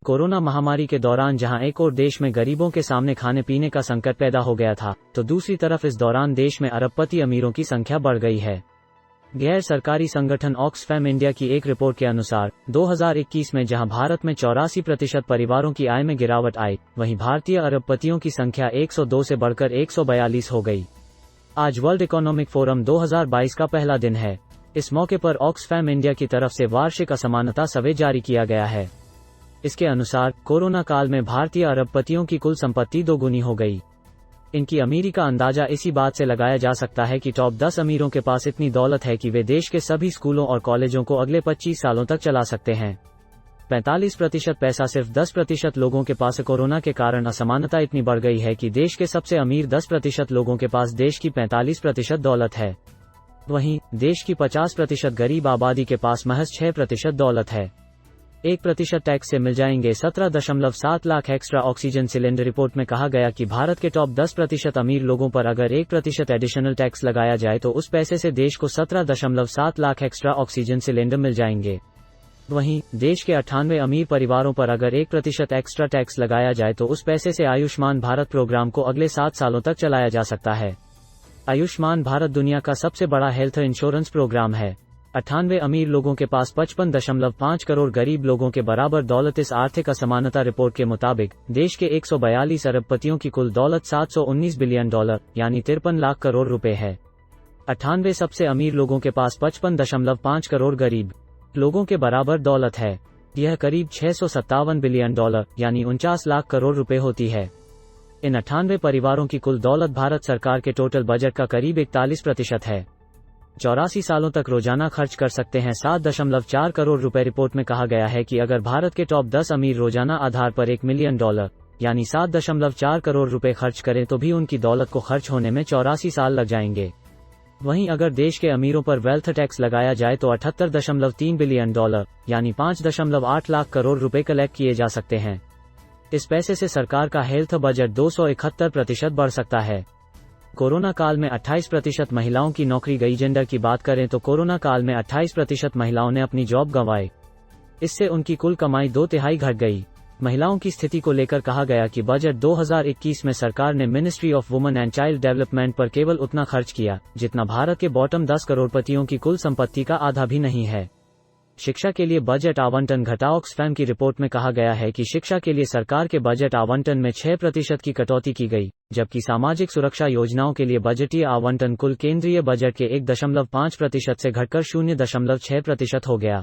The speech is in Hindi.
कोरोना महामारी के दौरान जहां एक ओर देश में गरीबों के सामने खाने पीने का संकट पैदा हो गया था, तो दूसरी तरफ इस दौरान देश में अरबपति अमीरों की संख्या बढ़ गई है। गैर सरकारी संगठन ऑक्सफैम इंडिया की एक रिपोर्ट के अनुसार 2021 में जहां भारत में 84% परिवारों की आय में गिरावट आई, वहीं भारतीय अरबपतियों की संख्या 102 से बढ़कर 142 हो गई। आज वर्ल्ड इकोनॉमिक फोरम 2022 का पहला दिन है। इस मौके पर ऑक्सफैम इंडिया की तरफ से वार्षिक असमानता सर्वे जारी किया गया है। इसके अनुसार कोरोना काल में भारतीय अरबपतियों की कुल संपत्ति दोगुनी हो गई। इनकी अमीरी का अंदाजा इसी बात से लगाया जा सकता है कि टॉप 10 अमीरों के पास इतनी दौलत है कि वे देश के सभी स्कूलों और कॉलेजों को अगले 25 सालों तक चला सकते हैं। 45% पैसा सिर्फ 10% लोगों के पास। कोरोना के कारण असमानता इतनी बढ़ गई है कि देश के सबसे अमीर 10% लोगों के पास देश की 45% दौलत है। वहीं देश की 50% गरीब आबादी के पास महज 6% दौलत है। 1% टैक्स से मिल जाएंगे 17.7 lakh extra oxygen cylinder. Report में कहा गया कि भारत के टॉप 10% अमीर लोगों पर अगर 1% एडिशनल टैक्स लगाया जाए तो उस पैसे से देश को 17.7 लाख एक्स्ट्रा ऑक्सीजन सिलेंडर मिल जाएंगे। वहीं देश के 98 अमीर परिवारों पर अगर 1% एक्स्ट्रा टैक्स लगाया जाए तो उस पैसे से आयुष्मान भारत प्रोग्राम को अगले 7 सालों तक चलाया जा सकता है। आयुष्मान भारत दुनिया का सबसे बड़ा हेल्थ इंश्योरेंस प्रोग्राम है। 98 अमीर लोगों के पास 55.5 करोड़ गरीब लोगों के बराबर दौलत। इस आर्थिक असमानता रिपोर्ट के मुताबिक देश के 142 अरबपतियों की कुल दौलत $719 बिलियन यानी 53 लाख करोड़ रुपए है। 98 सबसे अमीर लोगों के पास 55.5 करोड़ गरीब लोगों के बराबर दौलत है। यह करीब $657 बिलियन यानी 49 लाख करोड़ रुपए होती है। इन 98 परिवारों की कुल दौलत भारत सरकार के टोटल बजट का करीब 41% है। 84 सालों तक रोजाना खर्च कर सकते हैं 7.4 करोड़ रुपए। रिपोर्ट में कहा गया है कि अगर भारत के टॉप 10 अमीर रोजाना आधार पर $1 मिलियन यानी 7.4 करोड़ रुपए खर्च करें तो भी उनकी दौलत को खर्च होने में 84 साल लग जाएंगे। वहीं अगर देश के अमीरों पर वेल्थ टैक्स लगाया जाए तो 78.3 बिलियन यानी 5.8 लाख करोड़ रुपए कलेक्ट किए जा सकते हैं। इस पैसे से सरकार का हेल्थ बजट 271% बढ़ सकता है। कोरोना काल में 28% महिलाओं की नौकरी गई। जेंडर की बात करें तो कोरोना काल में 28% महिलाओं ने अपनी जॉब गंवाई। इससे उनकी कुल कमाई 2/3 घट गई। महिलाओं की स्थिति को लेकर कहा गया कि बजट 2021 में सरकार ने ministry of women and child development पर केवल उतना खर्च किया जितना भारत के बॉटम 10 करोड़पतियों की कुल संपत्ति का आधा भी नहीं है। शिक्षा के लिए बजट आवंटन घटा। ऑक्सफैम की रिपोर्ट में कहा गया है कि शिक्षा के लिए सरकार के बजट आवंटन में 6% की कटौती की गई, जबकि सामाजिक सुरक्षा योजनाओं के लिए बजटीय आवंटन कुल केंद्रीय बजट के 1.5% से घटकर 0.6% हो गया।